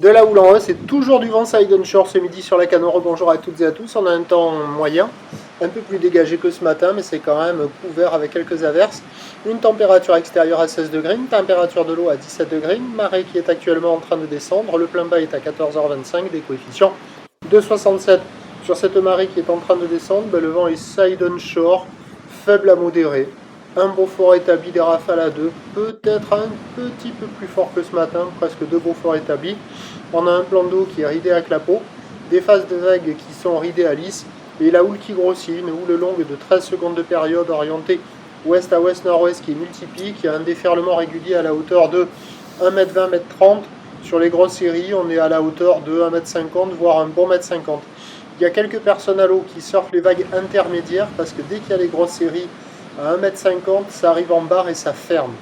De là où l'on est, c'est toujours du vent side on shore ce midi sur la Canore. Bonjour à toutes et à tous. On a un temps moyen, un peu plus dégagé que ce matin, mais c'est quand même couvert avec quelques averses. Une température extérieure à 16 degrés, une température de l'eau à 17 degrés, une marée qui est actuellement en train de descendre. Le plein bas est à 14h25, des coefficients de 67. Sur cette marée qui est en train de descendre, le vent est side on shore, faible à modéré. Un Beaufort établi, des rafales à 2, peut-être un petit peu plus fort que ce matin, presque 2 Beauforts établis. On a un plan d'eau qui est ridé à clapot, des phases de vagues qui sont ridées à lisse, et la houle qui grossit, une houle longue de 13 secondes de période orientée ouest à ouest-nord-ouest qui est multiplie, qui a un déferlement régulier à la hauteur de 1m20, 1m30. Sur les grosses séries, on est à la hauteur de 1m50, voire un bon 1m50. Il y a quelques personnes à l'eau qui surfent les vagues intermédiaires, parce que dès qu'il y a les grosses séries, à 1m50, ça arrive en barre et ça ferme.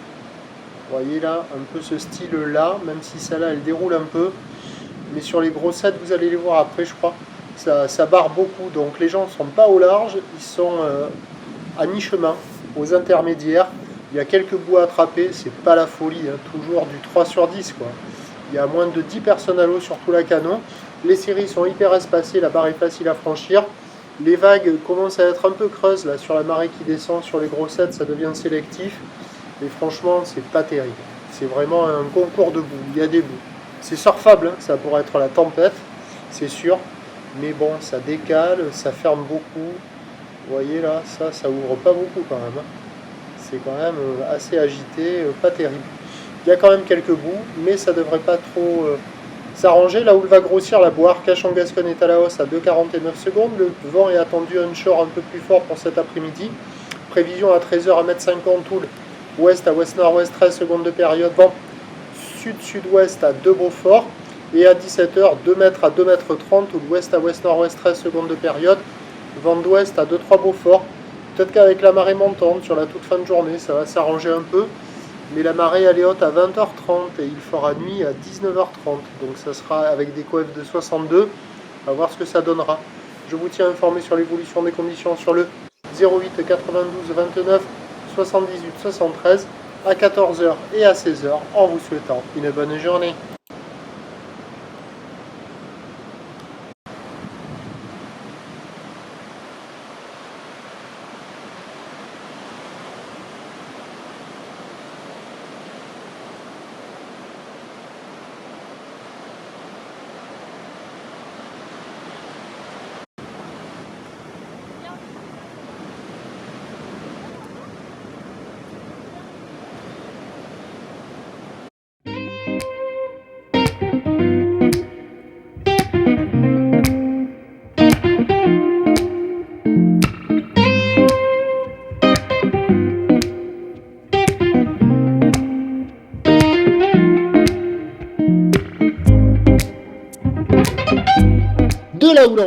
Vous voyez là, un peu ce style-là, même si celle-là, elle déroule un peu. Mais sur les grossettes, vous allez les voir après, je crois, ça barre beaucoup. Donc les gens ne sont pas au large, ils sont à mi-chemin, aux intermédiaires. Il y a quelques bouts à attraper, c'est pas la folie, hein, toujours du 3 sur 10, quoi. Il y a moins de 10 personnes à l'eau sur tout la Canon. Les séries sont hyper espacées, la barre est facile à franchir. Les vagues commencent à être un peu creuses là sur la marée qui descend, sur les grossettes ça devient sélectif. Et franchement c'est pas terrible. C'est vraiment un concours de bouts, il y a des bouts. C'est surfable, hein, ça pourrait être la tempête, c'est sûr. Mais bon, ça décale, ça ferme beaucoup. Vous voyez là, ça ouvre pas beaucoup quand même. C'est quand même assez agité, pas terrible. Il y a quand même quelques bouts, mais ça devrait pas trop s'arranger. La houle va grossir, la boire. Cachan-Gascogne est à la hausse à 2,49 secondes. Le vent est attendu onshore un peu plus fort pour cet après-midi. Prévision à 13h à 1m50, houle ouest à ouest-nord-ouest, 13 secondes de période. Vent sud-sud-ouest à 2 Beaufort. Et à 17h, 2 mètres à 2,30 m, houle ouest à ouest-nord-ouest, 13 secondes de période. Vent d'ouest à 2-3 Beaufort. Peut-être qu'avec la marée montante sur la toute fin de journée, ça va s'arranger un peu. Mais la marée elle est haute à 20h30 et il fera nuit à 19h30. Donc ça sera avec des coefs de 62. On va voir ce que ça donnera. Je vous tiens informé sur l'évolution des conditions sur le 08 92 29 78 73 à 14h et à 16h en vous souhaitant une bonne journée. De là où l'on